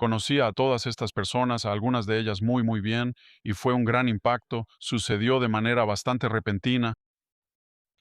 Conocí a todas estas personas, a algunas de ellas muy bien, y fue un gran impacto. Sucedió de manera bastante repentina.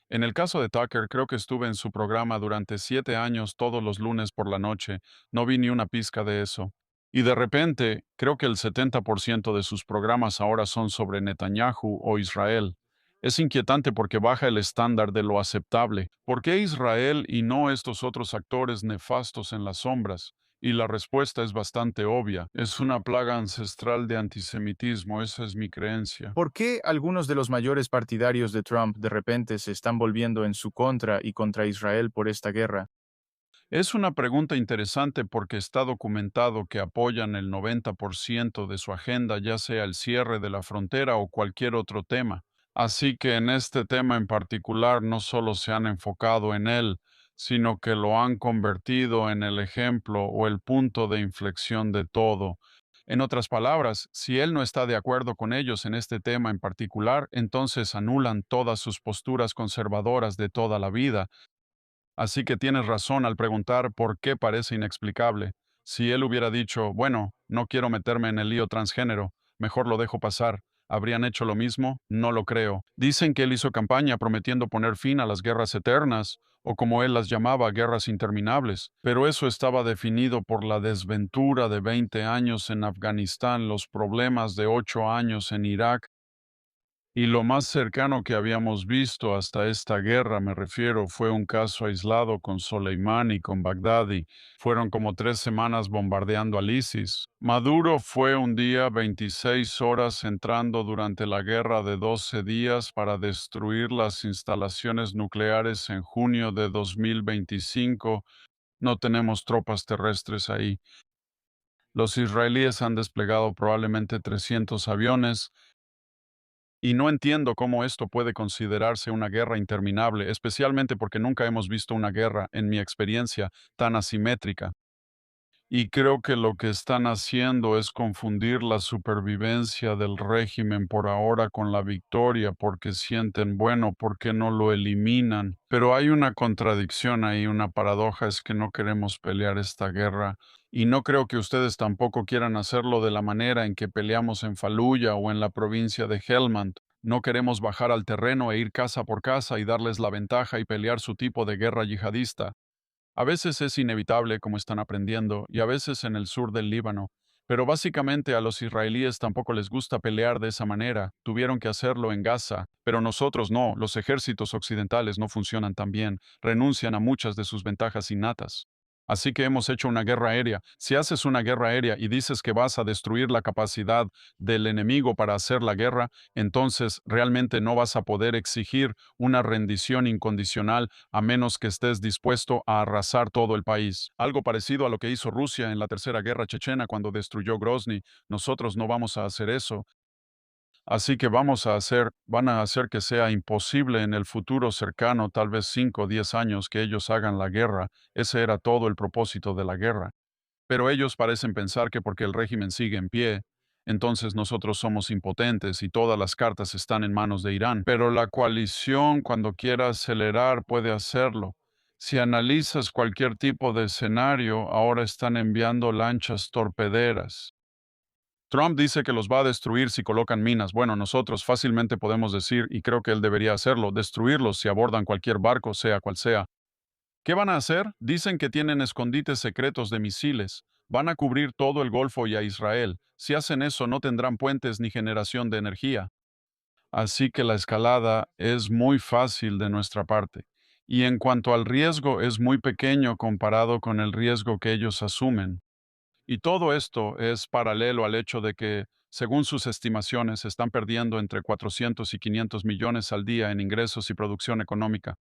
En el caso de Tucker, creo que estuve en su programa durante 7 años todos los lunes por la noche. No vi ni una pizca de eso. Y de repente, creo que el 70% de sus programas ahora son sobre Netanyahu o Israel. Es inquietante porque baja el estándar de lo aceptable. ¿Por qué Israel y no estos otros actores nefastos en las sombras? Y la respuesta es bastante obvia. Es una plaga ancestral de antisemitismo, esa es mi creencia. ¿Por qué algunos de los mayores partidarios de Trump de repente se están volviendo en su contra y contra Israel por esta guerra? Es una pregunta interesante porque está documentado que apoyan el 90% de su agenda, ya sea el cierre de la frontera o cualquier otro tema. Así que en este tema en particular no solo se han enfocado en él, sino que lo han convertido en el ejemplo o el punto de inflexión de todo. En otras palabras, si él no está de acuerdo con ellos en este tema en particular, entonces anulan todas sus posturas conservadoras de toda la vida. Así que tienes razón al preguntar por qué parece inexplicable. Si él hubiera dicho, bueno, no quiero meterme en el lío transgénero, mejor lo dejo pasar, ¿habrían hecho lo mismo? No lo creo. Dicen que él hizo campaña prometiendo poner fin a las guerras eternas, o como él las llamaba, guerras interminables, pero eso estaba definido por la desventura de 20 años en Afganistán, los problemas de 8 años en Irak, y lo más cercano que habíamos visto hasta esta guerra, me refiero, fue un caso aislado con Soleimani y con Baghdadi. Fueron como 3 semanas bombardeando al ISIS. Maduro fue un día 26 horas entrando durante la guerra de 12 días para destruir las instalaciones nucleares en junio de 2025. No tenemos tropas terrestres ahí. Los israelíes han desplegado probablemente 300 aviones, y no entiendo cómo esto puede considerarse una guerra interminable, especialmente porque nunca hemos visto una guerra, en mi experiencia, tan asimétrica. Y creo que lo que están haciendo es confundir la supervivencia del régimen por ahora con la victoria, porque sienten, bueno, ¿por qué no lo eliminan? Pero hay una contradicción ahí, una paradoja, es que no queremos pelear esta guerra. Y no creo que ustedes tampoco quieran hacerlo de la manera en que peleamos en Fallujah o en la provincia de Helmand. No queremos bajar al terreno e ir casa por casa y darles la ventaja y pelear su tipo de guerra yihadista. A veces es inevitable, como están aprendiendo, y a veces en el sur del Líbano, pero básicamente a los israelíes tampoco les gusta pelear de esa manera. Tuvieron que hacerlo en Gaza, pero nosotros no. Los ejércitos occidentales no funcionan tan bien, renuncian a muchas de sus ventajas innatas. Así que hemos hecho una guerra aérea. Si haces una guerra aérea y dices que vas a destruir la capacidad del enemigo para hacer la guerra, entonces realmente no vas a poder exigir una rendición incondicional a menos que estés dispuesto a arrasar todo el país. Algo parecido a lo que hizo Rusia en la Tercera Guerra Chechena cuando destruyó Grozny. Nosotros no vamos a hacer eso. Así que van a hacer que sea imposible en el futuro cercano, tal vez 5 o 10 años, que ellos hagan la guerra. Ese era todo el propósito de la guerra. Pero ellos parecen pensar que porque el régimen sigue en pie, entonces nosotros somos impotentes y todas las cartas están en manos de Irán. Pero la coalición, cuando quiera acelerar, puede hacerlo. Si analizas cualquier tipo de escenario, ahora están enviando lanchas torpederas. Trump dice que los va a destruir si colocan minas. Bueno, nosotros fácilmente podemos decir, y creo que él debería hacerlo, destruirlos si abordan cualquier barco, sea cual sea. ¿Qué van a hacer? Dicen que tienen escondites secretos de misiles. Van a cubrir todo el Golfo y a Israel. Si hacen eso, no tendrán puentes ni generación de energía. Así que la escalada es muy fácil de nuestra parte. Y en cuanto al riesgo, es muy pequeño comparado con el riesgo que ellos asumen. Y todo esto es paralelo al hecho de que, según sus estimaciones, están perdiendo entre 400 y 500 millones al día en ingresos y producción económica.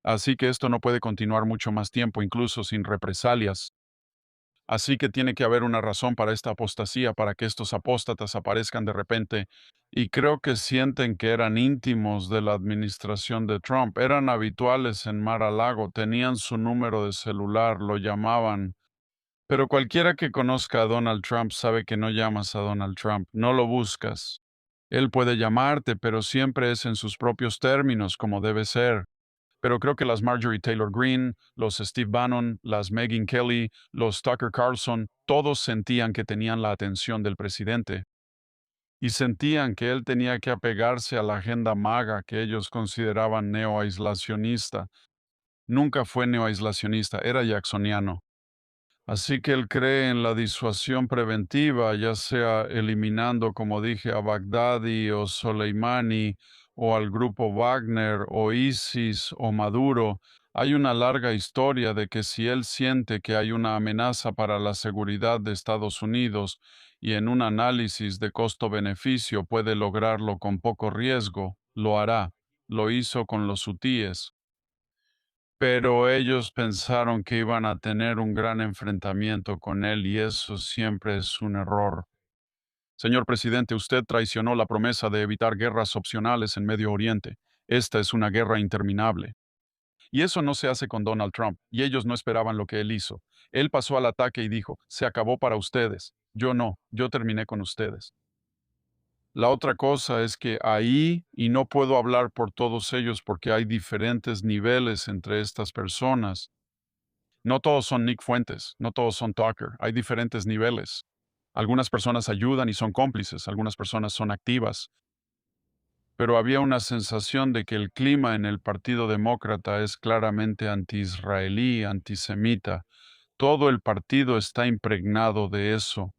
Así que esto no puede continuar mucho más tiempo, incluso sin represalias. Así que tiene que haber una razón para esta apostasía, para que estos apóstatas aparezcan de repente. Y creo que sienten que eran íntimos de la administración de Trump, eran habituales en Mar-a-Lago, tenían su número de celular, lo llamaban. Pero cualquiera que conozca a Donald Trump sabe que no llamas a Donald Trump, no lo buscas. Él puede llamarte, pero siempre es en sus propios términos, como debe ser. Pero creo que las Marjorie Taylor Greene, los Steve Bannon, las Megyn Kelly, los Tucker Carlson, todos sentían que tenían la atención del presidente y sentían que él tenía que apegarse a la agenda MAGA que ellos consideraban neoaislacionista. Nunca fue neoaislacionista, era jacksoniano. Así que él cree en la disuasión preventiva, ya sea eliminando, como dije, a Baghdadi o Soleimani o al grupo Wagner o ISIS o Maduro. Hay una larga historia de que si él siente que hay una amenaza para la seguridad de Estados Unidos y en un análisis de costo-beneficio puede lograrlo con poco riesgo, lo hará. Lo hizo con los hutíes, pero ellos pensaron que iban a tener un gran enfrentamiento con él y eso siempre es un error. Señor presidente, usted traicionó la promesa de evitar guerras opcionales en Medio Oriente. Esta es una guerra interminable. Y eso no se hace con Donald Trump, y ellos no esperaban lo que él hizo. Él pasó al ataque y dijo, se acabó para ustedes. Yo no, yo terminé con ustedes. La otra cosa es que ahí, y no puedo hablar por todos ellos porque hay diferentes niveles entre estas personas. No todos son Nick Fuentes, no todos son Tucker, hay diferentes niveles. Algunas personas ayudan y son cómplices, algunas personas son activas, pero había una sensación de que el clima en el Partido Demócrata es claramente anti-israelí, antisemita. Todo el partido está impregnado de eso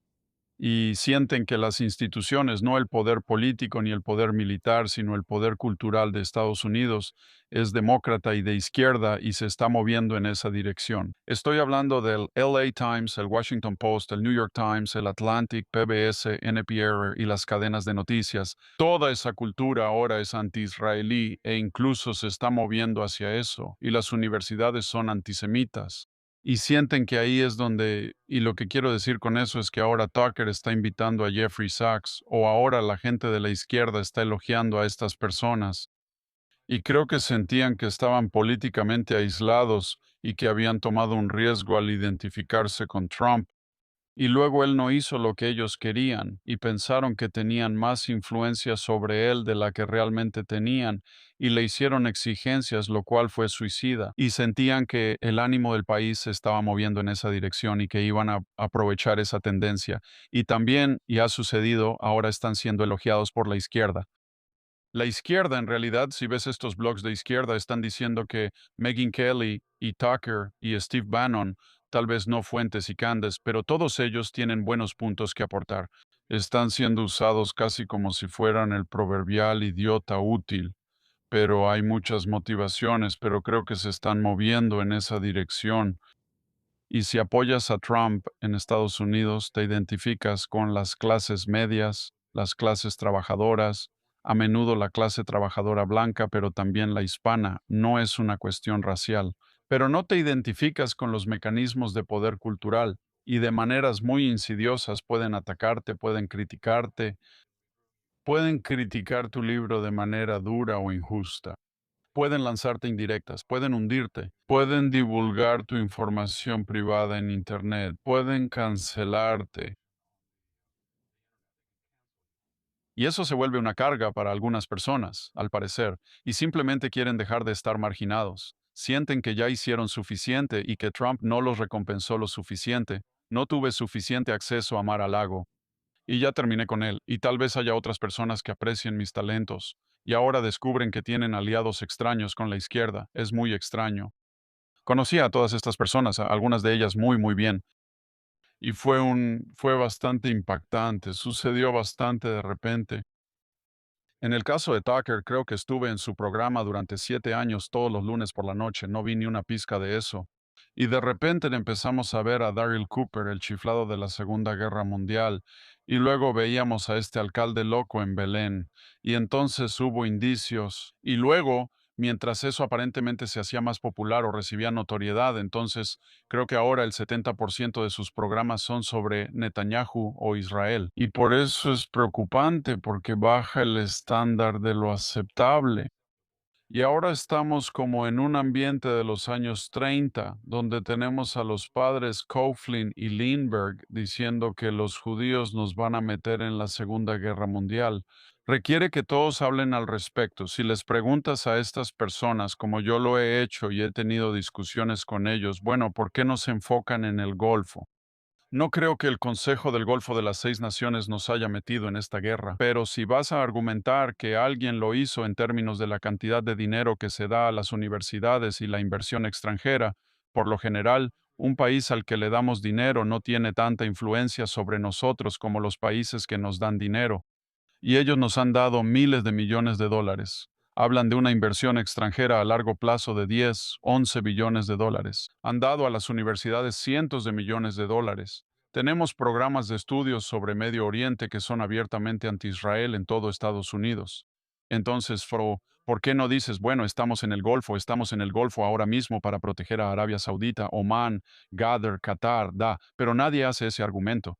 y sienten que las instituciones, no el poder político ni el poder militar, sino el poder cultural de Estados Unidos, es demócrata y de izquierda y se está moviendo en esa dirección. Estoy hablando del LA Times, el Washington Post, el New York Times, el Atlantic, PBS, NPR y las cadenas de noticias. Toda esa cultura ahora es anti-israelí e incluso se está moviendo hacia eso, y las universidades son antisemitas. Y sienten que ahí es donde, y lo que quiero decir con eso es que ahora Tucker está invitando a Jeffrey Sachs, o ahora la gente de la izquierda está elogiando a estas personas, y creo que sentían que estaban políticamente aislados y que habían tomado un riesgo al identificarse con Trump. Y luego él no hizo lo que ellos querían y pensaron que tenían más influencia sobre él de la que realmente tenían y le hicieron exigencias, lo cual fue suicida. Y sentían que el ánimo del país se estaba moviendo en esa dirección y que iban a aprovechar esa tendencia. Y también, y ha sucedido, ahora están siendo elogiados por la izquierda. La izquierda, en realidad, si ves estos blogs de izquierda, están diciendo que Megyn Kelly y Tucker y Steve Bannon, tal vez no Fuentes y Candace, pero todos ellos tienen buenos puntos que aportar. Están siendo usados casi como si fueran el proverbial idiota útil, pero hay muchas motivaciones, pero creo que se están moviendo en esa dirección. Y si apoyas a Trump en Estados Unidos, te identificas con las clases medias, las clases trabajadoras, a menudo la clase trabajadora blanca, pero también la hispana. No es una cuestión racial. Pero no te identificas con los mecanismos de poder cultural y de maneras muy insidiosas pueden criticar tu libro de manera dura o injusta. Pueden lanzarte indirectas, pueden hundirte, pueden divulgar tu información privada en Internet, pueden cancelarte. Y eso se vuelve una carga para algunas personas, al parecer, y simplemente quieren dejar de estar marginados. Sienten que ya hicieron suficiente y que Trump no los recompensó lo suficiente. No tuve suficiente acceso a Mar-a-Lago. Y ya terminé con él, y tal vez haya otras personas que aprecien mis talentos, y ahora descubren que tienen aliados extraños con la izquierda. Es muy extraño. Conocí a todas estas personas, a algunas de ellas muy bien, y fue bastante impactante, sucedió bastante de repente. En el caso de Tucker, creo que estuve en su programa durante 7 años todos los lunes por la noche, no vi ni una pizca de eso. Y de repente le empezamos a ver a Daryl Cooper, el chiflado de la Segunda Guerra Mundial, y luego veíamos a este alcalde loco en Belén, y entonces hubo indicios, y luego, mientras eso aparentemente se hacía más popular o recibía notoriedad, entonces creo que ahora el 70% de sus programas son sobre Netanyahu o Israel. Y por eso es preocupante, porque baja el estándar de lo aceptable. Y ahora estamos como en un ambiente de los años 30, donde tenemos a los padres Coughlin y Lindbergh diciendo que los judíos nos van a meter en la Segunda Guerra Mundial. Requiere que todos hablen al respecto. Si les preguntas a estas personas, como yo lo he hecho y he tenido discusiones con ellos, bueno, ¿por qué no se enfocan en el Golfo? No creo que el Consejo del Golfo de las Seis Naciones nos haya metido en esta guerra, pero si vas a argumentar que alguien lo hizo en términos de la cantidad de dinero que se da a las universidades y la inversión extranjera, por lo general, un país al que le damos dinero no tiene tanta influencia sobre nosotros como los países que nos dan dinero, y ellos nos han dado miles de millones de dólares. Hablan de una inversión extranjera a largo plazo de 10, 11 billones de dólares. Han dado a las universidades cientos de millones de dólares. Tenemos programas de estudios sobre Medio Oriente que son abiertamente anti-Israel en todo Estados Unidos. Entonces, ¿por qué no dices, bueno, estamos en el Golfo ahora mismo para proteger a Arabia Saudita, Omán, Qatar, pero nadie hace ese argumento,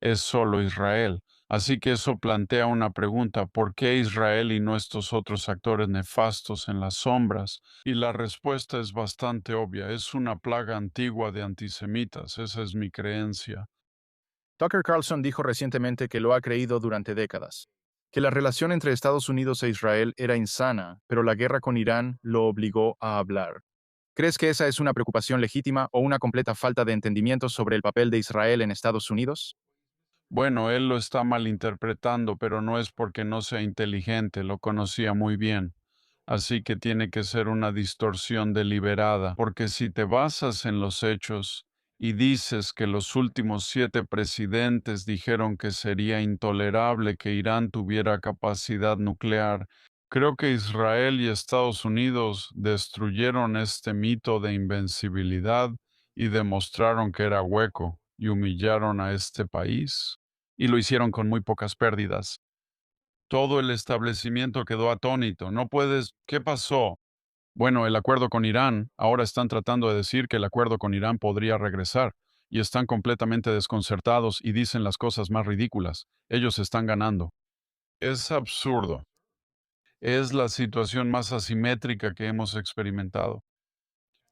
es solo Israel. Así que eso plantea una pregunta: ¿por qué Israel y no estos otros actores nefastos en las sombras? Y la respuesta es bastante obvia: es una plaga antigua de antisemitas, esa es mi creencia. Tucker Carlson dijo recientemente que lo ha creído durante décadas, que la relación entre Estados Unidos e Israel era insana, pero la guerra con Irán lo obligó a hablar. ¿Crees que esa es una preocupación legítima o una completa falta de entendimiento sobre el papel de Israel en Estados Unidos? Bueno, él lo está malinterpretando, pero no es porque no sea inteligente, lo conocía muy bien. Así que tiene que ser una distorsión deliberada, porque si te basas en los hechos y dices que los últimos 7 presidentes dijeron que sería intolerable que Irán tuviera capacidad nuclear, creo que Israel y Estados Unidos destruyeron este mito de invencibilidad y demostraron que era hueco y humillaron a este país, y lo hicieron con muy pocas pérdidas. Todo el establecimiento quedó atónito. No puedes. ¿Qué pasó? Bueno, el acuerdo con Irán. Ahora están tratando de decir que el acuerdo con Irán podría regresar. Y están completamente desconcertados y dicen las cosas más ridículas. Ellos están ganando. Es absurdo. Es la situación más asimétrica que hemos experimentado.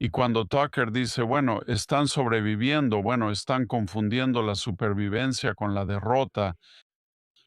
Y cuando Tucker dice, bueno, están sobreviviendo, bueno, están confundiendo la supervivencia con la derrota.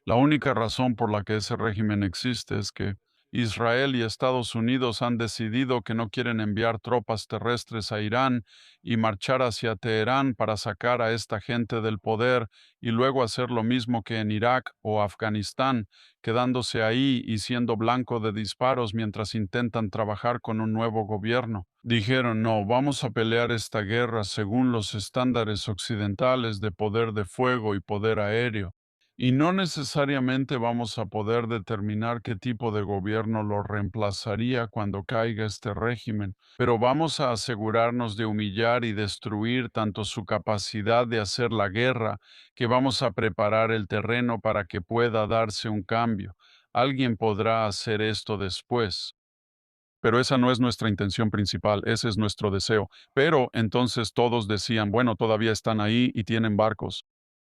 La única razón por la que ese régimen existe es que Israel y Estados Unidos han decidido que no quieren enviar tropas terrestres a Irán y marchar hacia Teherán para sacar a esta gente del poder y luego hacer lo mismo que en Irak o Afganistán, quedándose ahí y siendo blanco de disparos mientras intentan trabajar con un nuevo gobierno. Dijeron, no, vamos a pelear esta guerra según los estándares occidentales de poder de fuego y poder aéreo. Y no necesariamente vamos a poder determinar qué tipo de gobierno lo reemplazaría cuando caiga este régimen, pero vamos a asegurarnos de humillar y destruir tanto su capacidad de hacer la guerra, que vamos a preparar el terreno para que pueda darse un cambio. Alguien podrá hacer esto después. Pero esa no es nuestra intención principal, ese es nuestro deseo. Pero entonces todos decían, bueno, todavía están ahí y tienen barcos.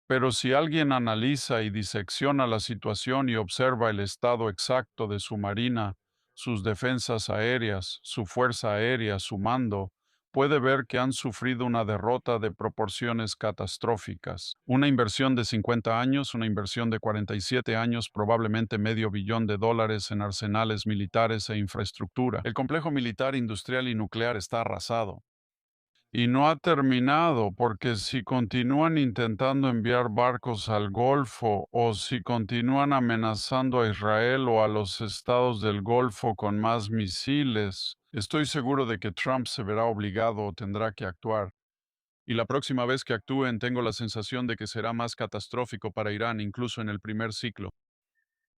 Pero si alguien analiza y disecciona la situación y observa el estado exacto de su marina, sus defensas aéreas, su fuerza aérea, su mando, puede ver que han sufrido una derrota de proporciones catastróficas. Una inversión de 50 años, una inversión de 47 años, probablemente $500 millones en arsenales militares e infraestructura. El complejo militar, industrial y nuclear está arrasado. Y no ha terminado, porque si continúan intentando enviar barcos al Golfo o si continúan amenazando a Israel o a los estados del Golfo con más misiles, estoy seguro de que Trump se verá obligado o tendrá que actuar. Y la próxima vez que actúen, tengo la sensación de que será más catastrófico para Irán, incluso en el primer ciclo.